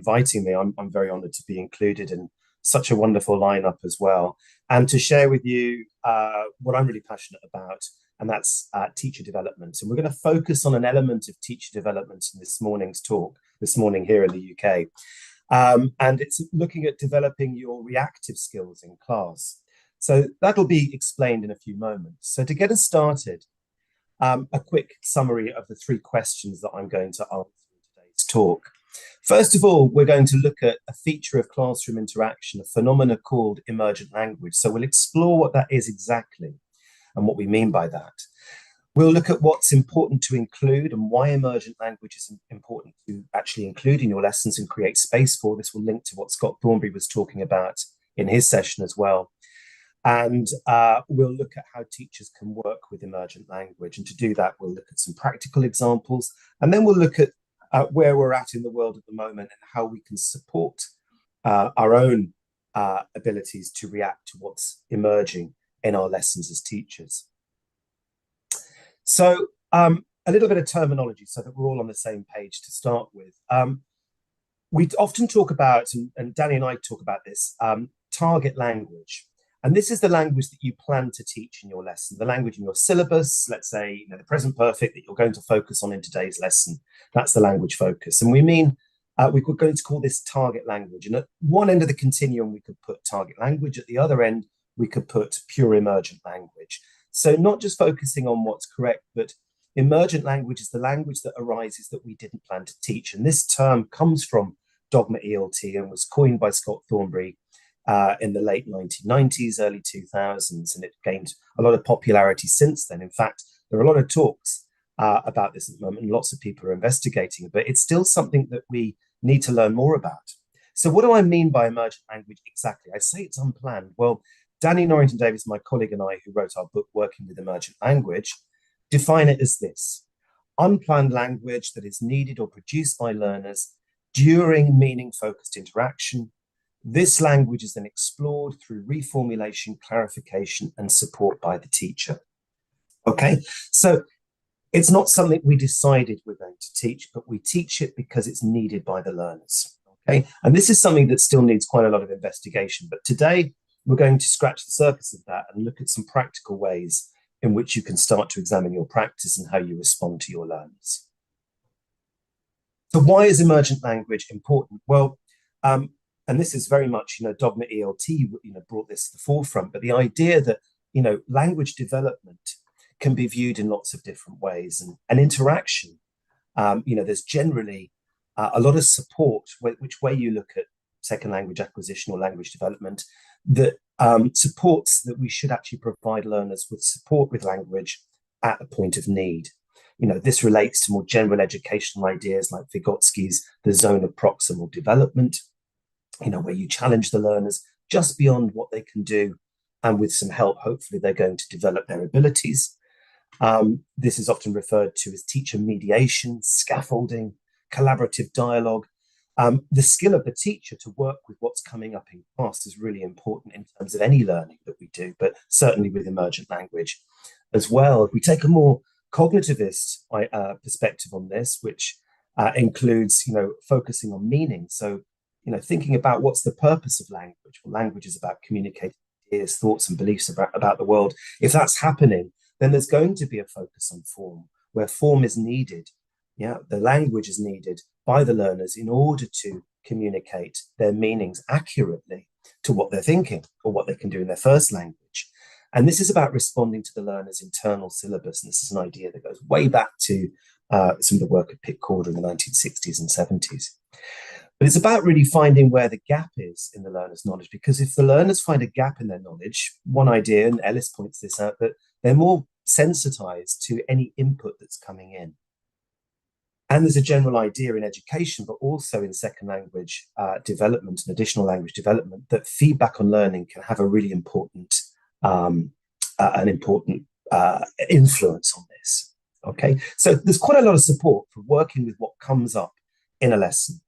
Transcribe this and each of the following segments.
inviting me. I'm very honoured to be included in such a wonderful lineup as well, and to share with you what I'm really passionate about, and that's teacher development. And we're going to focus on an element of teacher development in this morning's talk, this morning here in the UK. And it's looking at developing your reactive skills in class. So that'll be explained in a few moments. So to get us started, a quick summary of the three questions that I'm going to answer in today's talk. First of all, we're going to look at a feature of classroom interaction, a phenomena called emergent language. So we'll explore what that is exactly and what we mean by that. We'll look at what's important to include and why emergent language is important to actually include in your lessons and create space for. This will link to what Scott Thornbury was talking about in his session as well. And we'll look at how teachers can work with emergent language. And to do that, we'll look at some practical examples. And then we'll look at where we're at in the world at the moment and how we can support our own abilities to react to what's emerging in our lessons as teachers. So a little bit of terminology so that we're all on the same page to start with. We often talk about, and Danny and I talk about this, target language. And this is the language that you plan to teach in your lesson, the language in your syllabus, let's say the present perfect that you're going to focus on in today's lesson. That's the language focus. And we mean, we're going to call this target language. And at one end of the continuum, we could put target language. At the other end, we could put pure emergent language. So not just focusing on what's correct, but emergent language is the language that arises that we didn't plan to teach. And this term comes from dogma ELT and was coined by Scott Thornbury in the late 1990s, early 2000s, and it gained a lot of popularity since then. In fact, there are a lot of talks about this at the moment, and lots of people are investigating it, but it's still something that we need to learn more about. So what do I mean by emergent language exactly? I say it's unplanned. Well, Danny Norrington-Davis, my colleague, and I, who wrote our book, Working with Emergent Language, define it as this: unplanned language that is needed or produced by learners during meaning-focused interaction. This language is then explored through reformulation, clarification, and support by the teacher. Okay, so it's not something we decided we're going to teach, but we teach it because it's needed by the learners. Okay, and this is something that still needs quite a lot of investigation. But today, we're going to scratch the surface of that and look at some practical ways in which you can start to examine your practice and how you respond to your learners. So why is emergent language important? Well, and this is very much, dogma ELT, brought this to the forefront, but the idea that, language development can be viewed in lots of different ways, and interaction, there's generally a lot of support, which way you look at second language acquisition or language development, that supports that we should actually provide learners with support with language at a point of need. This relates to more general educational ideas like Vygotsky's the zone of proximal development, where you challenge the learners just beyond what they can do, and with some help, hopefully they're going to develop their abilities. This is often referred to as teacher mediation, scaffolding, collaborative dialogue. The skill of the teacher to work with what's coming up in class is really important in terms of any learning that we do, but certainly with emergent language as well. If we take a more cognitivist perspective on this, which includes, focusing on meaning. So, thinking about what's the purpose of language. Well, language is about communicating ideas, thoughts, and beliefs about the world. If that's happening, then there's going to be a focus on form, where form is needed. Yeah, the language is needed by the learners in order to communicate their meanings accurately to what they're thinking or what they can do in their first language. And this is about responding to the learner's internal syllabus. And this is an idea that goes way back to some of the work of Pitt Corder in the 1960s and 70s. But it's about really finding where the gap is in the learner's knowledge, because if the learners find a gap in their knowledge, one idea, and Ellis points this out, that they're more sensitized to any input that's coming in. And there's a general idea in education, but also in second language development and additional language development, that feedback on learning can have a really important, influence on this. Okay, so there's quite a lot of support for working with what comes up in a lesson.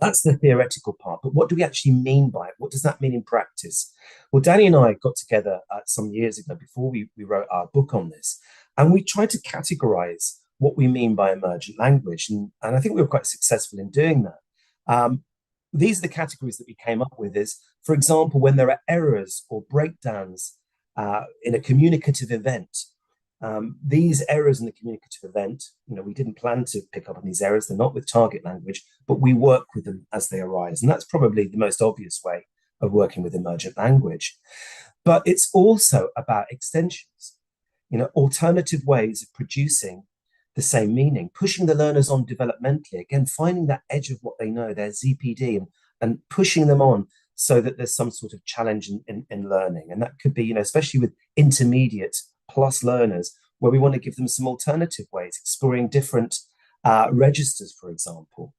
That's the theoretical part, but what do we actually mean by it? What does that mean in practice? Well, Danny and I got together some years ago before we wrote our book on this, and we tried to categorize what we mean by emergent language. And I think we were quite successful in doing that. These are the categories that we came up with is, for example, when there are errors or breakdowns in a communicative event. These errors in the communicative event, we didn't plan to pick up on these errors. They're not with target language, but we work with them as they arise. And that's probably the most obvious way of working with emergent language. But it's also about extensions, alternative ways of producing the same meaning, pushing the learners on developmentally, again, finding that edge of what they know, their ZPD, and pushing them on so that there's some sort of challenge in learning. And that could be, especially with intermediate plus learners, where we want to give them some alternative ways, exploring different registers, for example,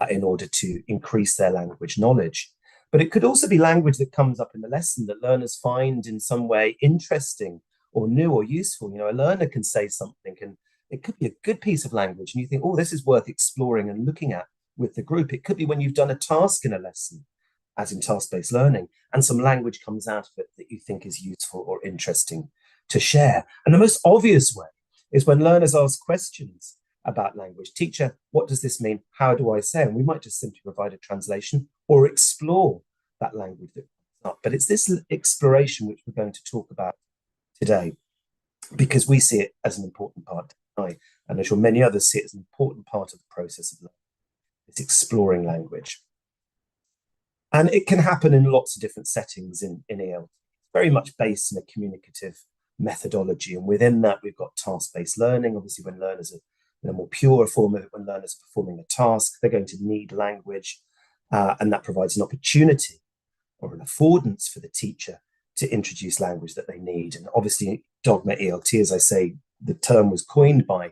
in order to increase their language knowledge. But it could also be language that comes up in the lesson that learners find in some way interesting or new or useful. A learner can say something and it could be a good piece of language and you think, oh, this is worth exploring and looking at with the group. It could be when you've done a task in a lesson, as in task-based learning, and some language comes out of it that you think is useful or interesting to share. And the most obvious way is when learners ask questions about language. Teacher, what does this mean? How do I say? And we might just simply provide a translation or explore that language that comes up. But it's this exploration which we're going to talk about today, because we see it as an important part, and I'm sure many others see it as an important part of the process of learning. It's exploring language. And it can happen in lots of different settings in EL. Very much based in a communicative methodology. And within that, we've got task-based learning. Obviously, when learners are in a more pure form of it, when learners are performing a task, they're going to need language. And that provides an opportunity or an affordance for the teacher to introduce language that they need. And obviously, Dogma ELT, as I say, the term was coined by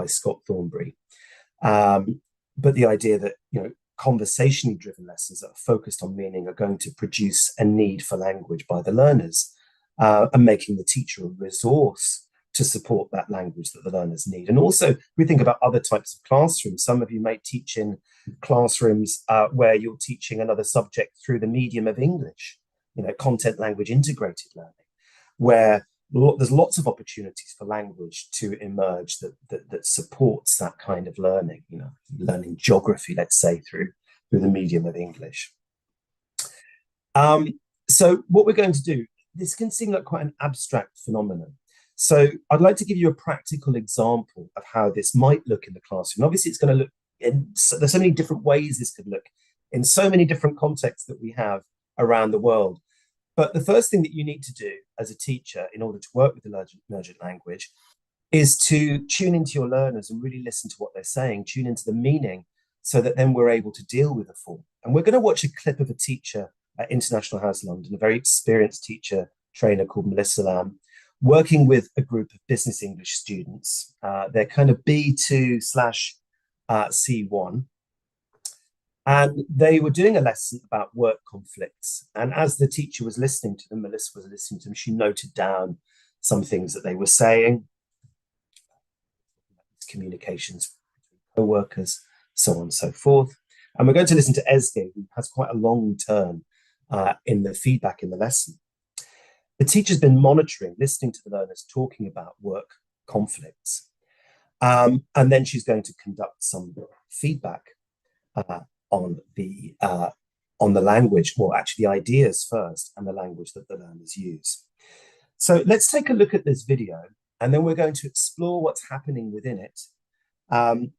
Scott Thornbury. But the idea that, conversationally driven lessons that are focused on meaning are going to produce a need for language by the learners, and making the teacher a resource to support that language that the learners need. And also, we think about other types of classrooms. Some of you may teach in classrooms where you're teaching another subject through the medium of English, content language integrated learning, where there's lots of opportunities for language to emerge that supports that kind of learning, learning geography, let's say, through the medium of English. So what we're going to do, this can seem like quite an abstract phenomenon. So I'd like to give you a practical example of how this might look in the classroom. Obviously, it's going to look there's so many different ways this could look in so many different contexts that we have around the world. But the first thing that you need to do as a teacher in order to work with emergent language is to tune into your learners and really listen to what they're saying, tune into the meaning, so that then we're able to deal with the form. And we're going to watch a clip of a teacher at International House London, a very experienced teacher trainer called Melissa Lamb, working with a group of business English students. They're kind of B2/C1. And they were doing a lesson about work conflicts. And as the teacher was listening to them, Melissa was listening to them, she noted down some things that they were saying, communications between co-workers, so on and so forth. And we're going to listen to Ezgi, who has quite a long turn in the feedback in the lesson. The teacher's been monitoring, listening to the learners talking about work conflicts. And then she's going to conduct some feedback on the language, or actually the ideas first, and the language that the learners use. So let's take a look at this video, and then we're going to explore what's happening within it. And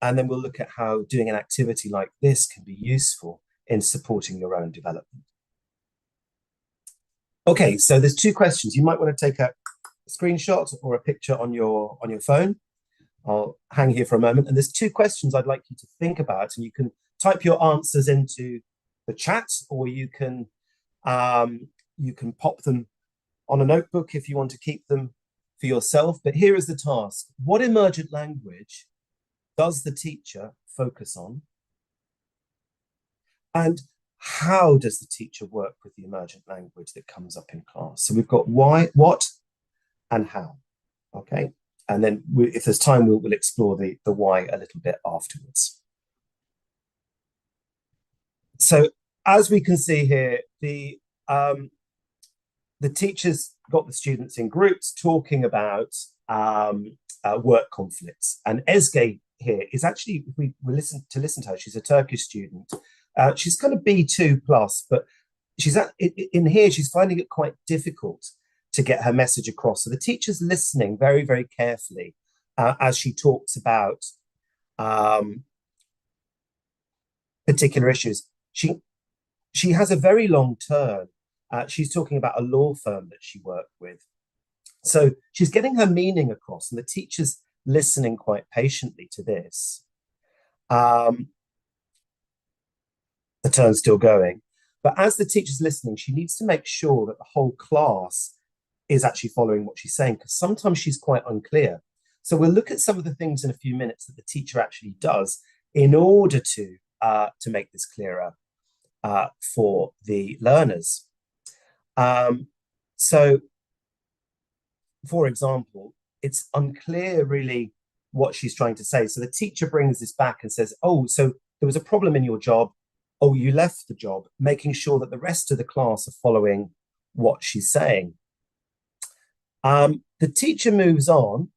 then we'll look at how doing an activity like this can be useful in supporting your own development. Okay, so there's two questions. You might want to take a screenshot or a picture on your phone. I'll hang here for a moment. And there's two questions I'd like you to think about, and you can type your answers into the chat, or you can pop them on a notebook if you want to keep them for yourself. But here is the task. What emergent language does the teacher focus on? And how does the teacher work with the emergent language that comes up in class? So we've got why, what, and how. Okay. And then if there's time, we'll explore the why a little bit afterwards. So as we can see here, the teachers got the students in groups talking about work conflicts. And Ezgi here is actually, if we listen to her, she's a Turkish student. She's kind of B2 plus, but in here, she's finding it quite difficult to get her message across. So the teacher's listening very, very carefully as she talks about particular issues. She has a very long turn. She's talking about a law firm that she worked with. So she's getting her meaning across, and the teacher's listening quite patiently to this. The turn's still going. But as the teacher's listening, she needs to make sure that the whole class is actually following what she's saying, because sometimes she's quite unclear. So we'll look at some of the things in a few minutes that the teacher actually does in order to make this clearer for the learners. So, for example, it's unclear really what she's trying to say. So the teacher brings this back and says, oh, so there was a problem in your job. Oh, you left the job, making sure that the rest of the class are following what she's saying. The teacher moves on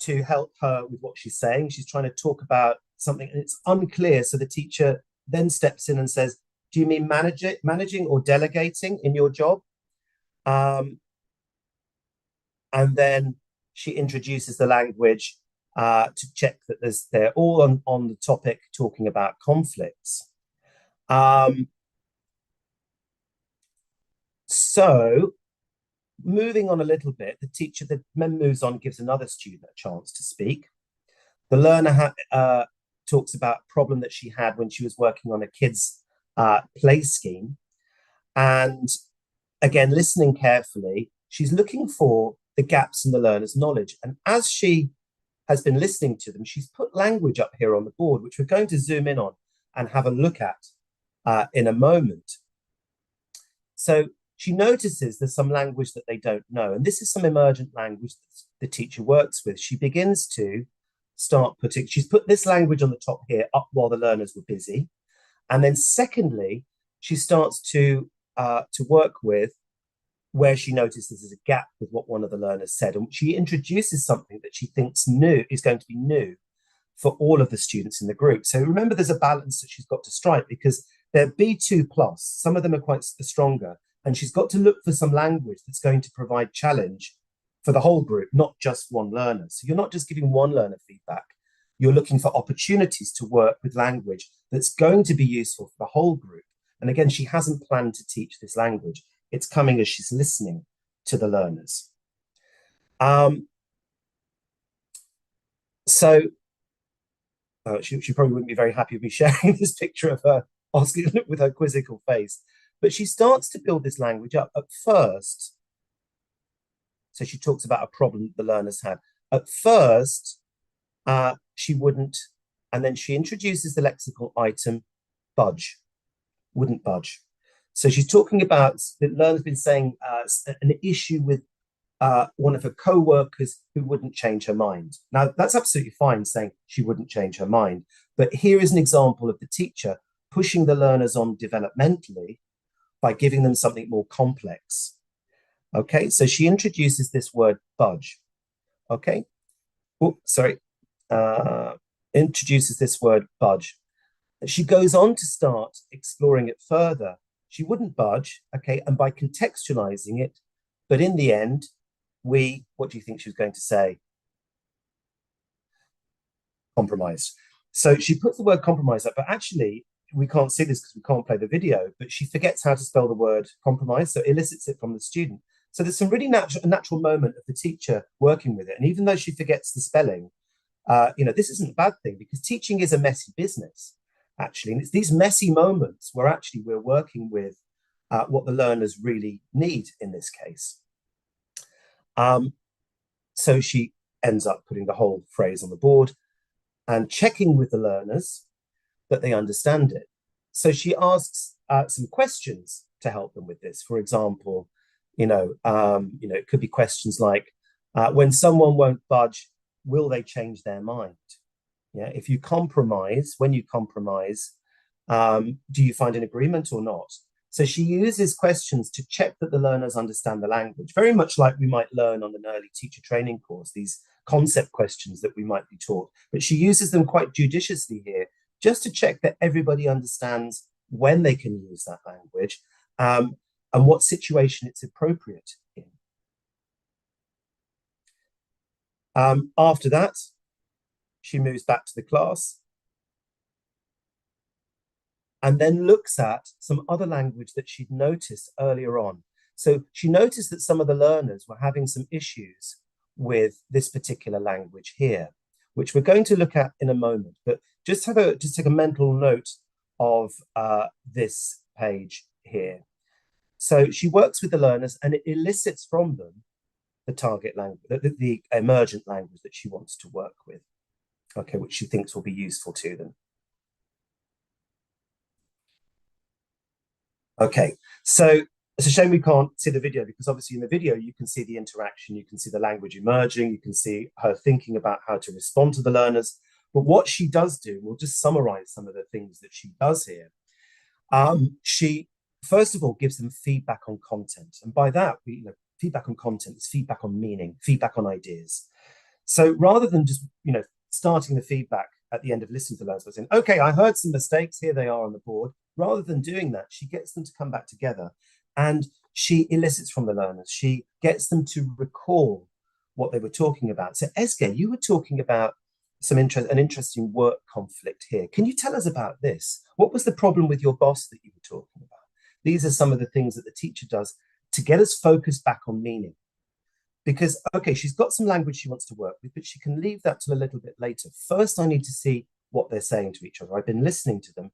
to help her with what she's saying. She's trying to talk about something and it's unclear. So the teacher then steps in and says, do you mean managing or delegating in your job? And then she introduces the language to check that they're all on the topic talking about conflicts. So moving on a little bit, the teacher then moves on, gives another student a chance to speak. The learner talks about a problem that she had when she was working on a kid's play scheme. And again, listening carefully, she's looking for the gaps in the learner's knowledge. And as she has been listening to them, she's put language up here on the board, which we're going to zoom in on and have a look at in a moment. So she notices there's some language that they don't know. And this is some emergent language that the teacher works with. She begins to she's put this language on the top here up while the learners were busy. And then secondly, she starts to work with where she notices there's a gap with what one of the learners said. And she introduces something that she thinks is going to be new for all of the students in the group. So remember, there's a balance that she's got to strike because they're B2 plus. Some of them are quite stronger. And she's got to look for some language that's going to provide challenge for the whole group, not just one learner. So you're not just giving one learner feedback. You're looking for opportunities to work with language that's going to be useful for the whole group. And again, she hasn't planned to teach this language. It's coming as she's listening to the learners. She probably wouldn't be very happy with me sharing this picture of her asking with her quizzical face. But she starts to build this language up at first. So she talks about a problem the learners had. At first, she wouldn't, and then she introduces the lexical item, budge, wouldn't budge. So she's talking about, the learner's been saying an issue with one of her co-workers who wouldn't change her mind. Now, that's absolutely fine saying she wouldn't change her mind. But here is an example of the teacher pushing the learners on developmentally by giving them something more complex. Okay, so she introduces this word budge. Okay, introduces this word budge. She goes on to start exploring it further. She wouldn't budge, okay, and by contextualizing it, but in the end, what do you think she was going to say? Compromised. So she puts the word compromise up, but actually, we can't see this because we can't play the video, but she forgets how to spell the word compromise, so elicits it from the student. So there's some really natural moment of the teacher working with it. And even though she forgets the spelling, this isn't a bad thing because teaching is a messy business, actually. And it's these messy moments where actually we're working with what the learners really need in this case. So she ends up putting the whole phrase on the board and checking with the learners that they understand it. So she asks some questions to help them with this. For example, it could be questions like, when someone won't budge, will they change their mind? Yeah, if you compromise, when you compromise, do you find an agreement or not? So she uses questions to check that the learners understand the language, very much like we might learn on an early teacher training course, these concept questions that we might be taught. But she uses them quite judiciously here, just to check that everybody understands when they can use that language, and what situation it's appropriate in. After that, she moves back to the class and then looks at some other language that she'd noticed earlier on. So she noticed that some of the learners were having some issues with this particular language here, which we're going to look at in a moment. But just take a mental note of this page here. So she works with the learners and it elicits from them the target language, the emergent language that she wants to work with, okay, which she thinks will be useful to them. Okay, so it's a shame we can't see the video, because obviously in the video you can see the interaction, you can see the language emerging, you can see her thinking about how to respond to the learners. But what she does do, we'll just summarize some of the things that she does here. She, first of all, gives them feedback on content. And by that, feedback on content is feedback on meaning, feedback on ideas. So rather than just, starting the feedback at the end of listening to the learners, saying, okay, I heard some mistakes, here they are on the board. Rather than doing that, she gets them to come back together and she elicits from the learners. She gets them to recall what they were talking about. So Ezgi, you were talking about an interesting work conflict here. Can you tell us about this? What was the problem with your boss that you were talking about? These are some of the things that the teacher does to get us focused back on meaning. Because, okay, she's got some language she wants to work with, but she can leave that till a little bit later. First, I need to see what they're saying to each other. I've been listening to them.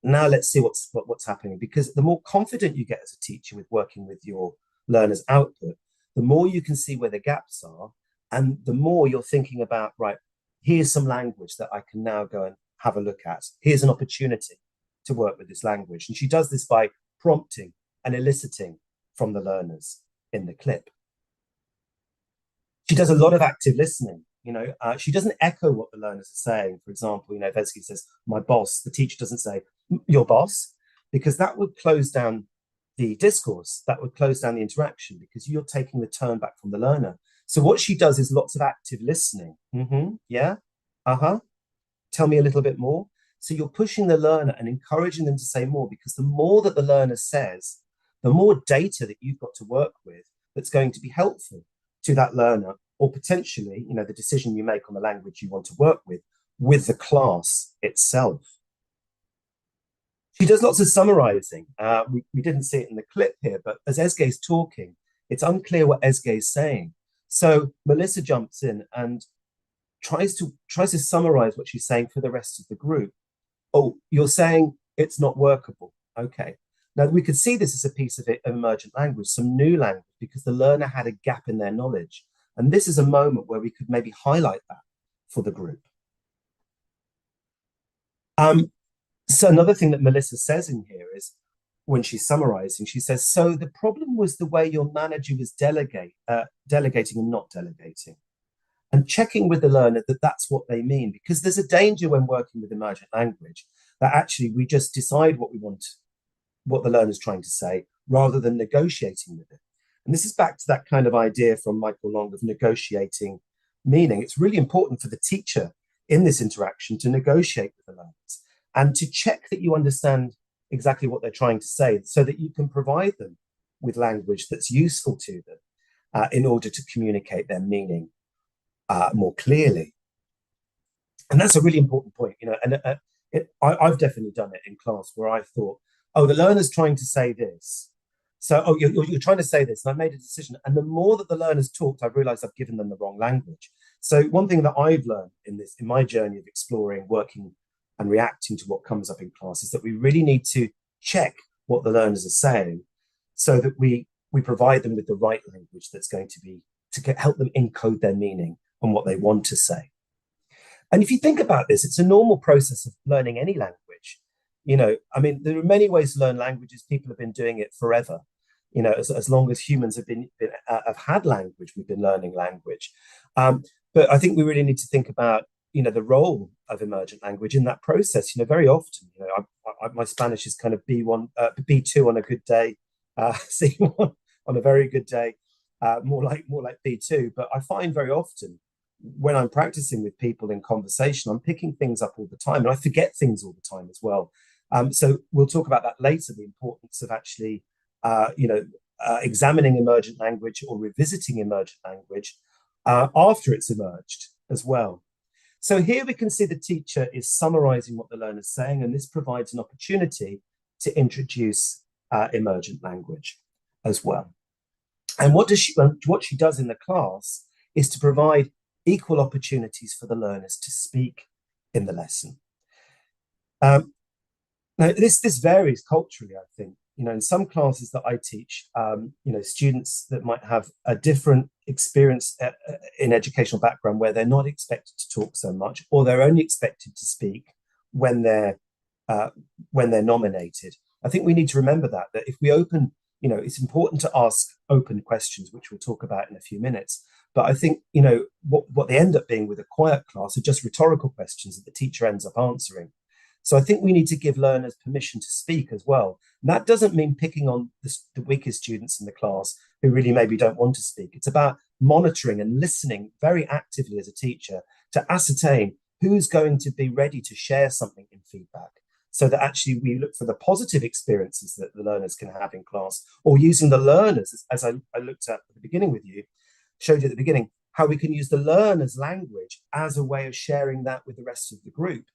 Now let's see what's happening, because the more confident you get as a teacher with working with your learners' output, the more you can see where the gaps are, and the more you're thinking about, right, here's some language that I can now go and have a look at. Here's an opportunity to work with this language. And she does this by prompting and eliciting from the learners in the clip. She does a lot of active listening. She doesn't echo what the learners are saying. For example, if Ezgi says, my boss, the teacher doesn't say, your boss, because that would close down the discourse, that would close down the interaction, because you're taking the turn back from the learner. So what she does is lots of active listening. Yeah, tell me a little bit more. So you're pushing the learner and encouraging them to say more, because the more that the learner says, the more data that you've got to work with that's going to be helpful to that learner, or potentially, the decision you make on the language you want to work with the class itself. She does lots of summarizing. We didn't see it in the clip here, but as Ezgi's talking, it's unclear what Ezgi's saying. So Melissa jumps in and tries to summarize what she's saying for the rest of the group. Oh, you're saying it's not workable. Okay. Now we could see this as a piece of emergent language, some new language, because the learner had a gap in their knowledge. And this is a moment where we could maybe highlight that for the group. So another thing that Melissa says in here is, when she's summarizing, she says, so the problem was the way your manager was delegating and not delegating, and checking with the learner that that's what they mean, because there's a danger when working with emergent language that actually we just decide what we want, what the learner's trying to say, rather than negotiating with it. And this is back to that kind of idea from Michael Long of negotiating meaning. It's really important for the teacher in this interaction to negotiate with the learners and to check that you understand exactly what they're trying to say, so that you can provide them with language that's useful to them in order to communicate their meaning more clearly. And that's a really important point, and I've definitely done it in class where I thought, oh, the learner's trying to say this. So, oh, you're trying to say this, and I made a decision. And the more that the learners talked, I realized I've given them the wrong language. So one thing that I've learned in my journey of exploring, working and reacting to what comes up in class, is that we really need to check what the learners are saying, so that we provide them with the right language that's going to help them encode their meaning and what they want to say. And if you think about this, it's a normal process of learning any language. There are many ways to learn languages. People have been doing it forever. As long as humans have had language, we've been learning language. But I think we really need to think about, the role of emergent language in that process. Very often, my Spanish is kind of B1, B2 on a good day, C1 on a very good day, more like B2. But I find very often when I'm practicing with people in conversation, I'm picking things up all the time, and I forget things all the time as well. So we'll talk about that later, the importance of actually, examining emergent language or revisiting emergent language after it's emerged as well. So here we can see the teacher is summarizing what the learner's saying, and this provides an opportunity to introduce emergent language as well. And what she does in the class is to provide equal opportunities for the learners to speak in the lesson. Now, this varies culturally, I think. In some classes that I teach, students that might have a different experience in educational background where they're not expected to talk so much, or they're only expected to speak when they're nominated. I think we need to remember that if we open, it's important to ask open questions, which we'll talk about in a few minutes. But I think, what they end up being with a quiet class are just rhetorical questions that the teacher ends up answering. So I think we need to give learners permission to speak as well. And that doesn't mean picking on the weakest students in the class who really maybe don't want to speak. It's about monitoring and listening very actively as a teacher to ascertain who's going to be ready to share something in feedback, so that actually we look for the positive experiences that the learners can have in class, or using the learners, as I looked at the beginning with you, showed you at the beginning, how we can use the learner's language as a way of sharing that with the rest of the group,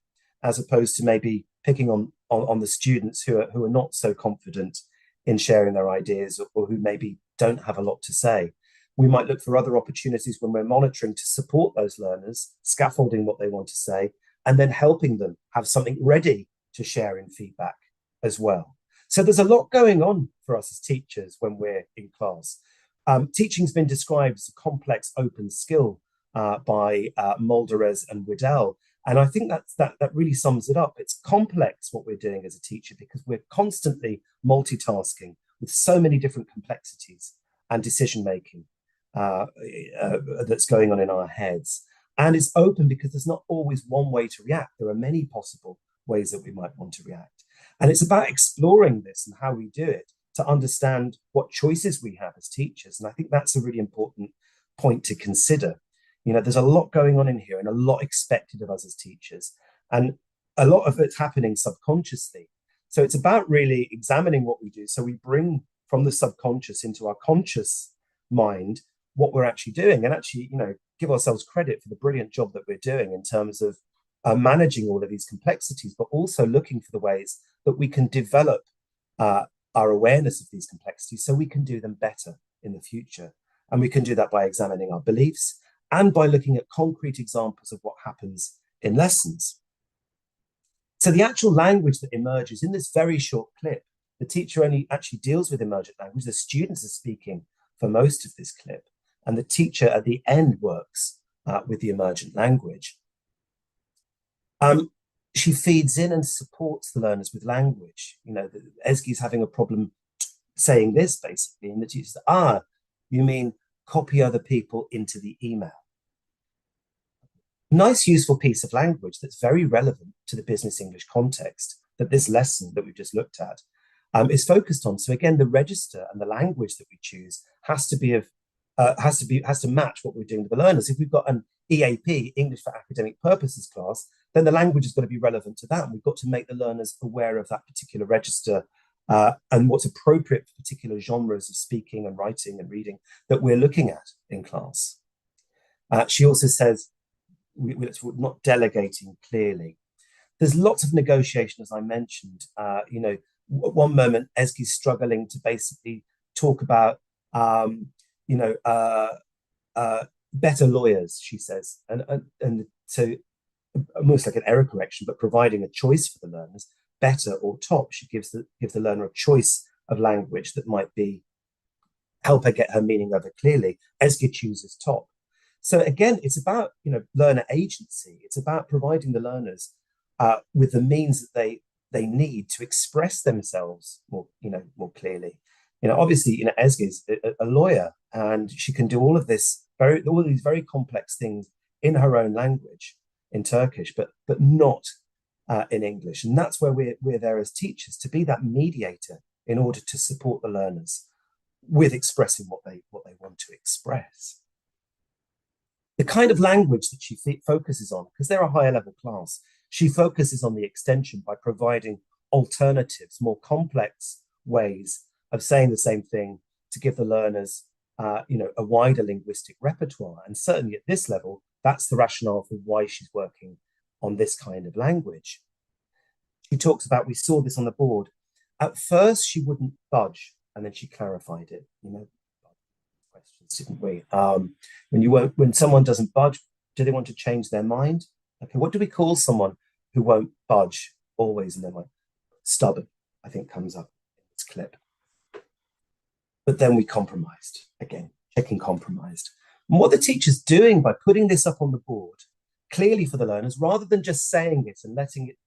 as opposed to maybe picking on the students who are not so confident in sharing their ideas, or who maybe don't have a lot to say. We might look for other opportunities when we're monitoring to support those learners, scaffolding what they want to say, and then helping them have something ready to share in feedback as well. So there's a lot going on for us as teachers when we're in class. Teaching's been described as a complex open skill by Molderez and Waddell. And I think that really sums it up. It's complex what we're doing as a teacher, because we're constantly multitasking with so many different complexities and decision-making that's going on in our heads. And it's open because there's not always one way to react. There are many possible ways that we might want to react. And it's about exploring this and how we do it to understand what choices we have as teachers. And I think that's a really important point to consider. There's a lot going on in here and a lot expected of us as teachers. And a lot of it's happening subconsciously. So it's about really examining what we do. So we bring from the subconscious into our conscious mind what we're actually doing, and actually, give ourselves credit for the brilliant job that we're doing in terms of managing all of these complexities, but also looking for the ways that we can develop our awareness of these complexities so we can do them better in the future. And we can do that by examining our beliefs and by looking at concrete examples of what happens in lessons. So the actual language that emerges in this very short clip, the teacher only actually deals with emergent language. The students are speaking for most of this clip, and the teacher at the end works with the emergent language. She feeds in and supports the learners with language. Ezgi's having a problem saying this, basically, and the teacher says, you mean copy other people into the email. Nice, useful piece of language that's very relevant to the business English context that this lesson that we've just looked at is focused on. So again, the register and the language that we choose has to match what we're doing with the learners. If we've got an EAP, English for Academic Purposes class, then the language is going to be relevant to that. And we've got to make the learners aware of that particular register and what's appropriate for particular genres of speaking and writing and reading that we're looking at in class. She also says, we're not delegating clearly. There's lots of negotiation, as I mentioned. At one moment, Ezgi's struggling to basically talk about, better lawyers, she says, and so almost like an error correction, but providing a choice for the learners, better or top. She gives the learner a choice of language that might be help her get her meaning over clearly. Ezgi chooses top. So again, it's about learner agency. It's about providing the learners with the means that they need to express themselves more clearly. Obviously, Ezgi is a lawyer, and she can do all of these very complex things in her own language, in Turkish, but not in English. And that's where we're there as teachers, to be that mediator in order to support the learners with expressing what they want to express. The kind of language that she focuses on, because they're a higher level class, she focuses on the extension by providing alternatives, more complex ways of saying the same thing to give the learners a wider linguistic repertoire. And certainly at this level, that's the rationale for why she's working on this kind of language. She talks about, we saw this on the board, at first she wouldn't budge, and then she clarified it. Questions, didn't we? When someone doesn't budge, do they want to change their mind? Okay, what do we call someone who won't budge always in their mind? Stubborn, I think, comes up in this clip. But then we compromised, again, checking compromised. And what the teacher's doing by putting this up on the board, clearly for the learners, rather than just saying it and letting it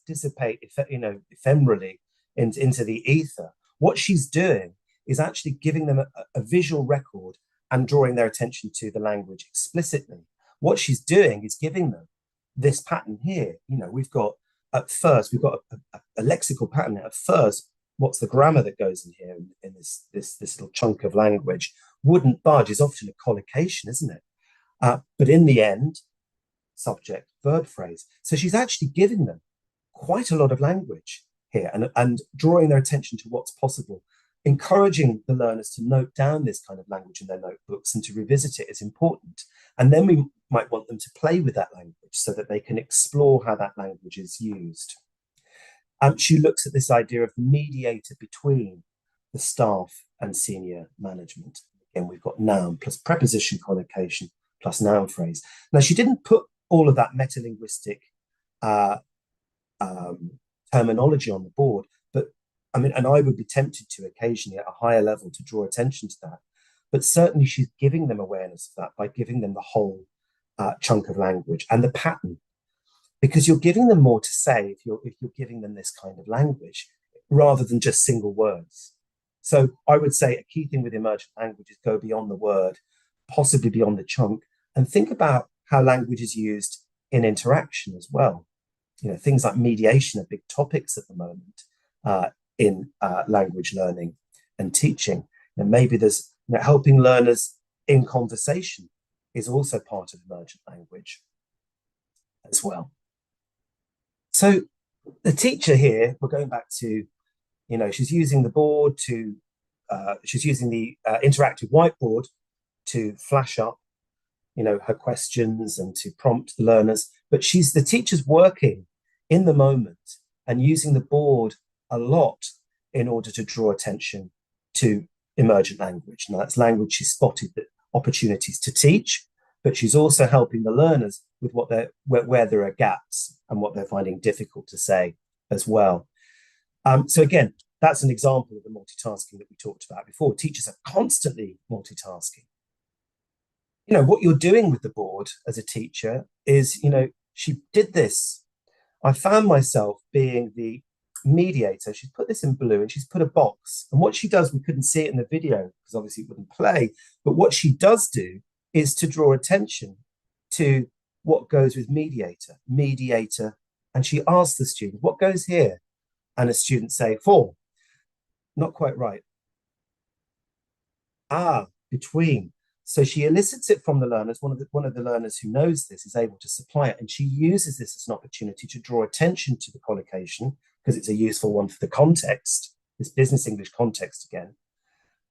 dissipate, ephemerally into the ether, what she's doing is actually giving them a visual record and drawing their attention to the language explicitly. What she's doing is giving them this pattern here. We've got a lexical pattern. At first, what's the grammar that goes in here in this little chunk of language? Wouldn't budge is often a collocation, isn't it? But in the end, subject, verb phrase. So she's actually giving them quite a lot of language here and drawing their attention to what's possible. Encouraging the learners to note down this kind of language in their notebooks and to revisit it is important. And then we might want them to play with that language so that they can explore how that language is used. She looks at this idea of the mediator between the staff and senior management. Again, we've got noun plus preposition collocation plus noun phrase. Now, she didn't put all of that metalinguistic terminology on the board, and I would be tempted to occasionally at a higher level to draw attention to that. But certainly she's giving them awareness of that by giving them the whole chunk of language and the pattern, because you're giving them more to say if you're giving them this kind of language rather than just single words. So I would say a key thing with emergent language is go beyond the word, possibly beyond the chunk, and think about how language is used in interaction as well. Things like mediation are big topics at the moment in language learning and teaching. And maybe there's helping learners in conversation is also part of emergent language as well. So the teacher here, we're going back to, she's using the board she's using the interactive whiteboard to flash up, her questions and to prompt the learners. But the teacher's working in the moment and using the board a lot in order to draw attention to emergent language. Now, that's language she's spotted the opportunities to teach, but she's also helping the learners with where there are gaps and what they're finding difficult to say as well. So again, that's an example of the multitasking that we talked about before. Teachers are constantly multitasking. What you're doing with the board as a teacher is, she did this. I found myself being the mediator. She's put this in blue and she's put a box. And what she does, we couldn't see it in the video because obviously it wouldn't play. But what she does do is to draw attention to what goes with mediator. And she asks the student, what goes here? And a student say, for. Not quite right. Between. So she elicits it from the learners. One of the learners who knows this is able to supply it. And she uses this as an opportunity to draw attention to the collocation because it's a useful one for the context, this business English context again.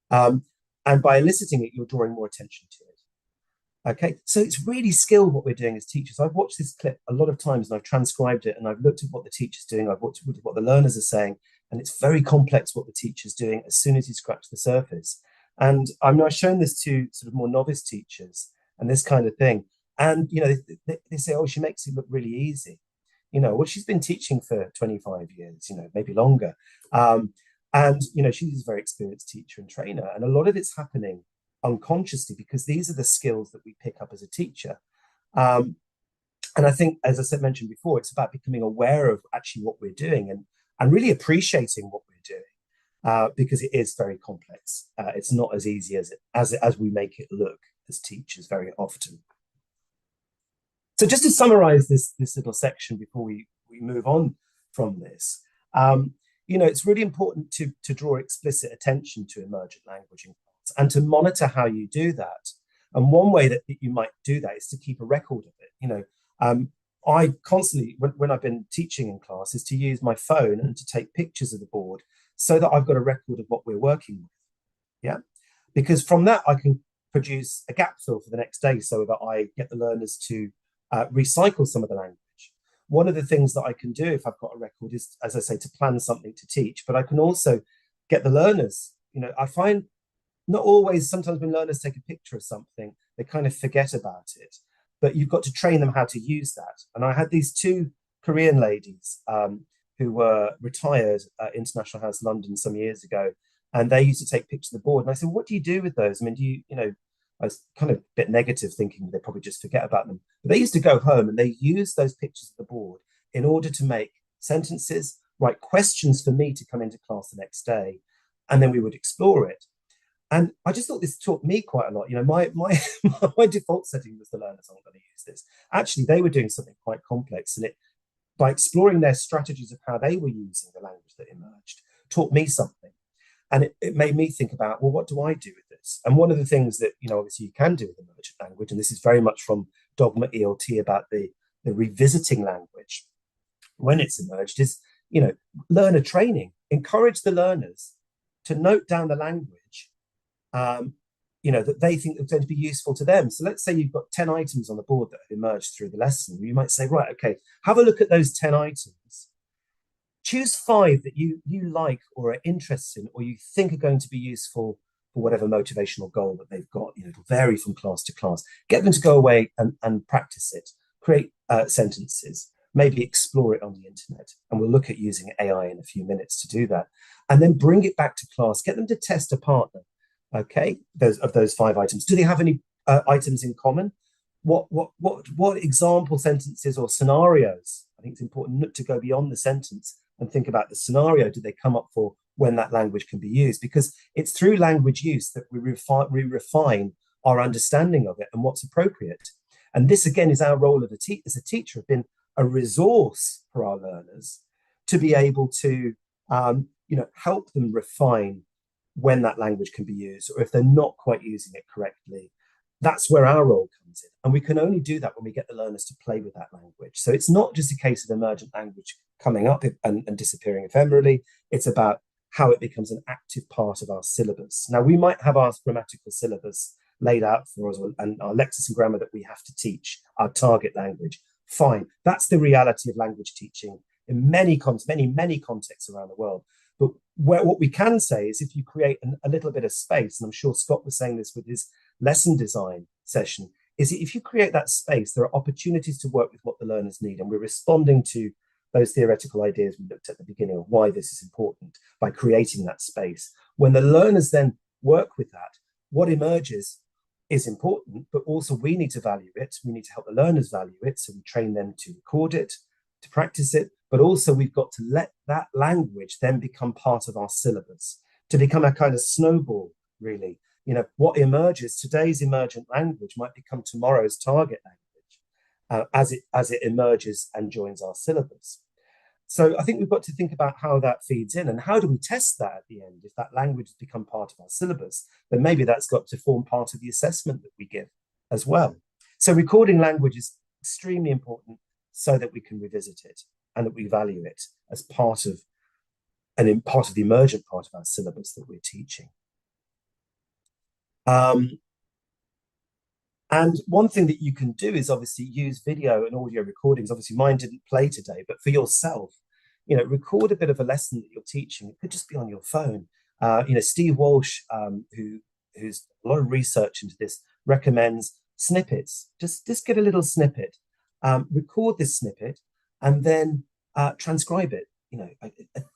And by eliciting it, you're drawing more attention to it. Okay, so it's really skilled what we're doing as teachers. I've watched this clip a lot of times and I've transcribed it and I've looked at what the teacher's doing. I've looked at what the learners are saying, and it's very complex what the teacher's doing as soon as you scratch the surface. And I've shown this to sort of more novice teachers and this kind of thing. And, they say, oh, she makes it look really easy. Well, she's been teaching for 25 years, maybe longer. And, she's a very experienced teacher and trainer. And a lot of it's happening unconsciously because these are the skills that we pick up as a teacher. And I think, as I mentioned before, it's about becoming aware of actually what we're doing and really appreciating what we're doing because it is very complex. It's not as easy as we make it look as teachers very often. So just to summarize this little section before we move on from this, it's really important to draw explicit attention to emergent language in class and to monitor how you do that. And one way that you might do that is to keep a record of it. I constantly, when I've been teaching in class, is to use my phone and to take pictures of the board so that I've got a record of what we're working with. Yeah, because from that I can produce a gap fill for the next day so that I get the learners to recycle some of the language. One of the things that I can do if I've got a record is, as I say, to plan something to teach, but I can also get the learners, I find not always, sometimes when learners take a picture of something, they kind of forget about it, but you've got to train them how to use that. And I had these two Korean ladies who were retired at International House London some years ago, and they used to take pictures of the board. And I said, what do you do with those? I mean, I was kind of a bit negative, thinking they probably just forget about them. But they used to go home and they used those pictures of the board in order to make sentences, write questions for me to come into class the next day, and then we would explore it. And I just thought this taught me quite a lot. My default setting was the learners aren't going to use this. Actually, they were doing something quite complex, and by exploring their strategies of how they were using the language that emerged, taught me something. And it made me think about, well, what do I do with this? And one of the things that, obviously you can do with emergent language, and this is very much from Dogma ELT about the revisiting language when it's emerged, is, learner training. Encourage the learners to note down the language, that they think are going to be useful to them. So let's say you've got 10 items on the board that have emerged through the lesson. You might say, right, okay, have a look at those 10 items. Choose 5 that you like or are interested in, or you think are going to be useful for whatever motivational goal that they've got. It'll vary from class to class. Get them to go away and practice it. Create sentences. Maybe explore it on the internet. And we'll look at using AI in a few minutes to do that. And then bring it back to class. Get them to test a partner. Okay, those 5 items. Do they have any items in common? What example sentences or scenarios? I think it's important to go beyond the sentence and think about the scenario did they come up for when that language can be used, because it's through language use that we refine our understanding of it and what's appropriate. And this again is our role as a teacher, have been a resource for our learners to be able to help them refine when that language can be used, or if they're not quite using it correctly. That's where our role comes in. And we can only do that when we get the learners to play with that language. So it's not just a case of emergent language coming up and disappearing ephemerally. It's about how it becomes an active part of our syllabus. Now, we might have our grammatical syllabus laid out for us and our lexis and grammar that we have to teach, our target language. Fine. That's the reality of language teaching in many contexts around the world. But what we can say is if you create a little bit of space, and I'm sure Scott was saying this with his lesson design session, is if you create that space, there are opportunities to work with what the learners need. And we're responding to those theoretical ideas we looked at the beginning of why this is important by creating that space. When the learners then work with that, what emerges is important, but also we need to value it. We need to help the learners value it. So we train them to record it, to practice it, but also we've got to let that language then become part of our syllabus, to become a kind of snowball, really. What emerges, today's emergent language might become tomorrow's target language as it emerges and joins our syllabus. So I think we've got to think about how that feeds in and how do we test that at the end. If that language has become part of our syllabus, then maybe that's got to form part of the assessment that we give as well. So recording language is extremely important so that we can revisit it and that we value it as part of the emergent part of our syllabus that we're teaching. And one thing that you can do is obviously use video and audio recordings. Obviously, mine didn't play today, but for yourself, record a bit of a lesson that you're teaching. It could just be on your phone. Steve Walsh, who's a lot of research into this, recommends snippets. Just get a little snippet, record this snippet, and then transcribe it.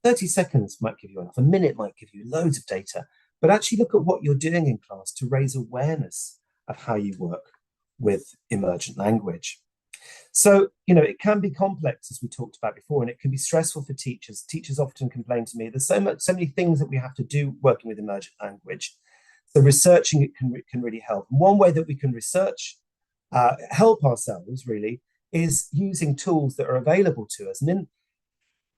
30 seconds might give you enough. A minute might give you loads of data. But actually look at what you're doing in class to raise awareness of how you work with emergent language. So, it can be complex, as we talked about before, and it can be stressful for teachers. Teachers often complain to me, there's so many things that we have to do working with emergent language. So researching it can really help. And one way that we can research, help ourselves really, is using tools that are available to us. And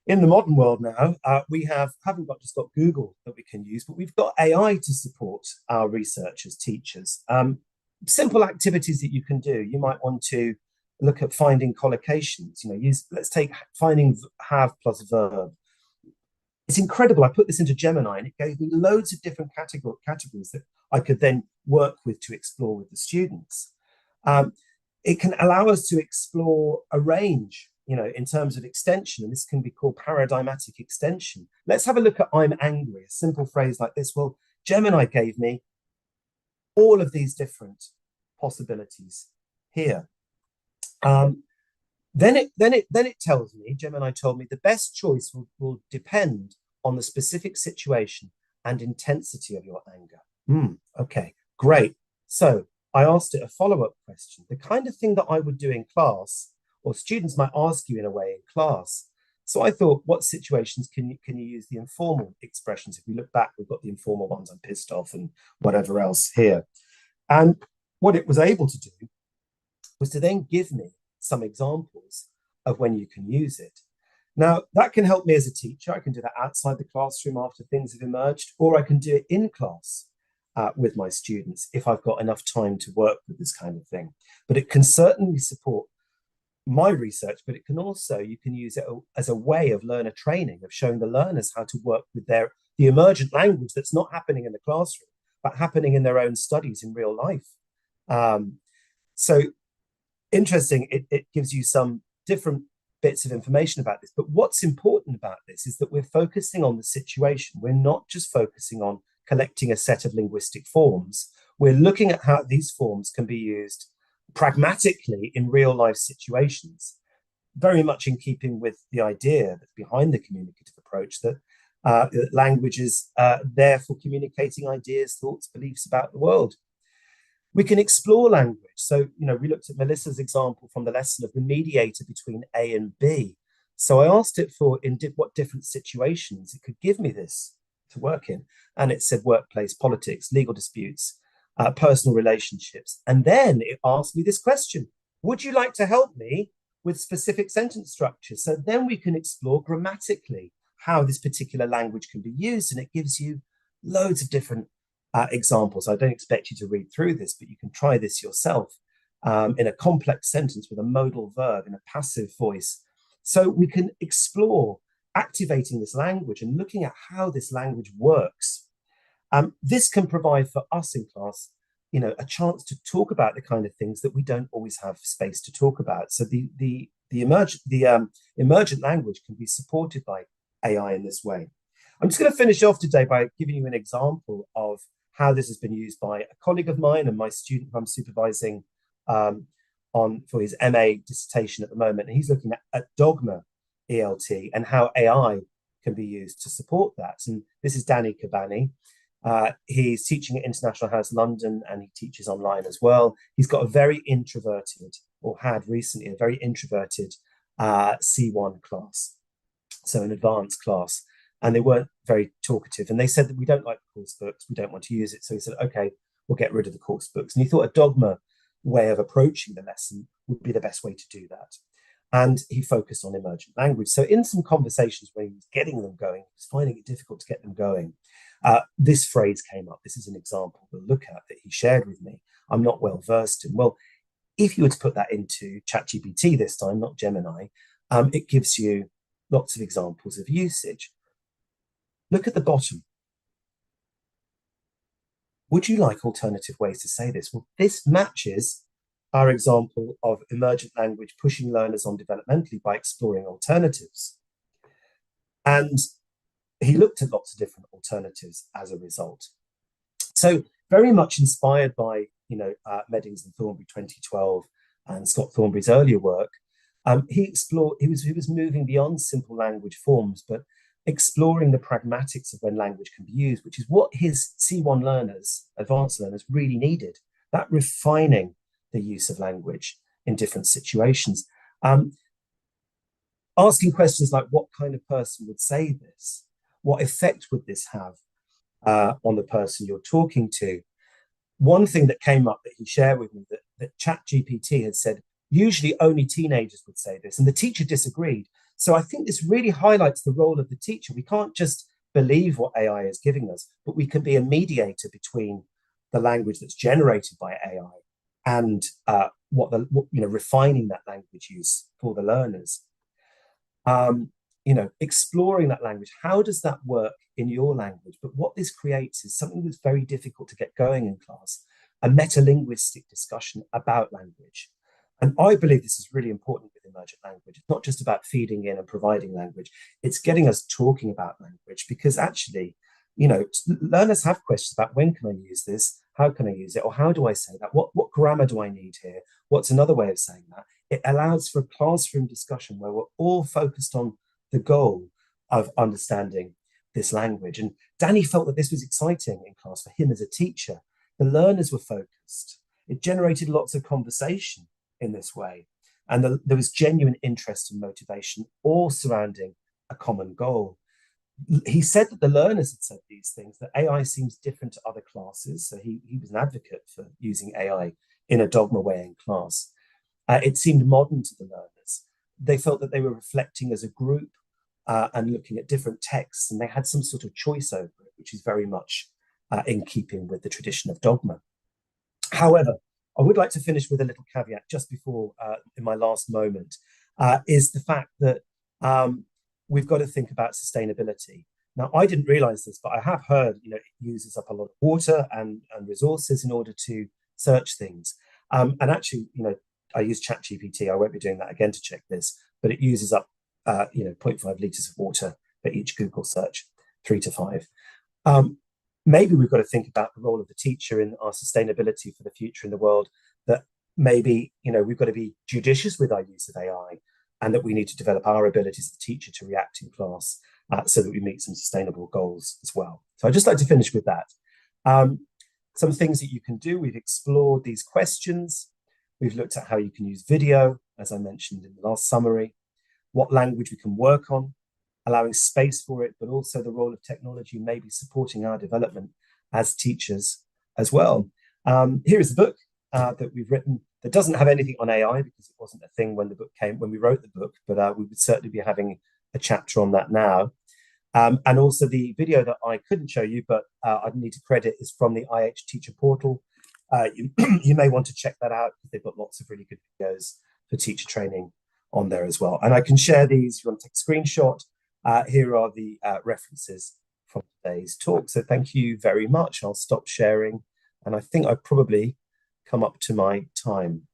in the modern world now, we haven't just got Google that we can use, but we've got AI to support our researchers, teachers. Simple activities that you can do. You might want to look at finding collocations. Let's take finding have plus verb. It's incredible. I put this into Gemini and it gave me loads of different categories that I could then work with to explore with the students. It can allow us to explore a range, in terms of extension, and this can be called paradigmatic extension. Let's have a look at I'm angry, a simple phrase like this. Well, Gemini gave me all of these different possibilities here. Then it tells me, Gemini told me, the best choice will depend on the specific situation and intensity of your anger. Okay, great. So I asked it a follow-up question, the kind of thing that I would do in class, or students might ask you in a way in class. So I thought, what situations can you use the informal expressions? If we look back, we've got the informal ones, I'm pissed off and whatever else here. And what it was able to do was to then give me some examples of when you can use it. Now, that can help me as a teacher. I can do that outside the classroom after things have emerged, or I can do it in class with my students if I've got enough time to work with this kind of thing. But it can certainly support my research, but it can also, you can use it as a way of learner training, of showing the learners how to work with the emergent language that's not happening in the classroom, but happening in their own studies in real life. So interesting, it gives you some different bits of information about this. But what's important about this is that we're focusing on the situation. We're not just focusing on collecting a set of linguistic forms. We're looking at how these forms can be used pragmatically in real life situations, very much in keeping with the idea that's behind the communicative approach, that language is there for communicating ideas, thoughts, beliefs about the world. We can explore language. So, we looked at Melissa's example from the lesson of the mediator between A and B. So I asked it for what different situations it could give me this to work in. And it said workplace, politics, legal disputes, personal relationships. And then it asked me this question: would you like to help me with specific sentence structures? So then we can explore grammatically how this particular language can be used. And it gives you loads of different examples. I don't expect you to read through this, but you can try this yourself in a complex sentence with a modal verb in a passive voice. So we can explore activating this language and looking at how this language works. This can provide for us in class, a chance to talk about the kind of things that we don't always have space to talk about. So the emergent language can be supported by AI in this way. I'm just going to finish off today by giving you an example of how this has been used by a colleague of mine and my student who I'm supervising for his MA dissertation at the moment. And he's looking at dogma ELT and how AI can be used to support that. And this is Danny Kabani. He's teaching at International House London and he teaches online as well. He's got a very introverted, or had recently a very introverted C1 class, so an advanced class. And they weren't very talkative. And they said that we don't like the course books, we don't want to use it. So he said, okay, we'll get rid of the course books. And he thought a dogma way of approaching the lesson would be the best way to do that. And he focused on emergent language. So in some conversations where he was getting them going, he was finding it difficult to get them going, this phrase came up. This is an example we'll look at that he shared with me. I'm not well versed in. Well, if you were to put that into ChatGPT this time, not Gemini, it gives you lots of examples of usage. Look at the bottom. Would you like alternative ways to say this? Well, this matches our example of emergent language pushing learners on developmentally by exploring alternatives. And he looked at lots of different alternatives as a result. So very much inspired by, Meddings and Thornbury 2012 and Scott Thornbury's earlier work, he was moving beyond simple language forms, but exploring the pragmatics of when language can be used, which is what his C1 learners, advanced learners, really needed, that refining the use of language in different situations. Asking questions like, what kind of person would say this? What effect would this have on the person you're talking to? One thing that came up that he shared with me that ChatGPT had said Usually only teenagers would say this, and the teacher disagreed. So I think this really highlights the role of the teacher. We can't just believe what AI is giving us, but we can be a mediator between the language that's generated by AI and refining that language use for the learners. Exploring that language. How does that work in your language? But what this creates is something that's very difficult to get going in class, a metalinguistic discussion about language. And I believe this is really important with emergent language. It's not just about feeding in and providing language. It's getting us talking about language because actually, learners have questions about when can I use this? How can I use it? Or how do I say that? What grammar do I need here? What's another way of saying that? It allows for a classroom discussion where we're all focused on the goal of understanding this language. And Danny felt that this was exciting in class for him as a teacher. The learners were focused. It generated lots of conversation in this way. And there was genuine interest and motivation, all surrounding a common goal. He said that the learners had said these things, that AI seems different to other classes. So he was an advocate for using AI in a dogma way in class. It seemed modern to the learners. They felt that they were reflecting as a group and looking at different texts, and they had some sort of choice over it, which is very much in keeping with the tradition of dogma. However, I would like to finish with a little caveat just before, in my last moment, is the fact that we've got to think about sustainability. Now, I didn't realize this, but I have heard, it uses up a lot of water and resources in order to search things. And actually, I use ChatGPT. I won't be doing that again to check this, but it uses up, 0.5 liters of water for each Google search, 3 to 5. Maybe we've got to think about the role of the teacher in our sustainability for the future in the world, that maybe, we've got to be judicious with our use of AI and that we need to develop our abilities as a teacher to react in class so that we meet some sustainable goals as well. So I'd just like to finish with that. Some things that you can do. We've explored these questions. We've looked at how you can use video, as I mentioned in the last summary, what language we can work on, allowing space for it, but also the role of technology maybe supporting our development as teachers as well. Here is the book that we've written that doesn't have anything on AI because it wasn't a thing when we wrote the book, but we would certainly be having a chapter on that now. And also the video that I couldn't show you, but I'd need to credit, is from the IH Teacher Portal. You may want to check that out because they've got lots of really good videos for teacher training on there as well. And I can share these if you want to take a screenshot. Here are the references from today's talk. So thank you very much. I'll stop sharing. And I think I've probably come up to my time.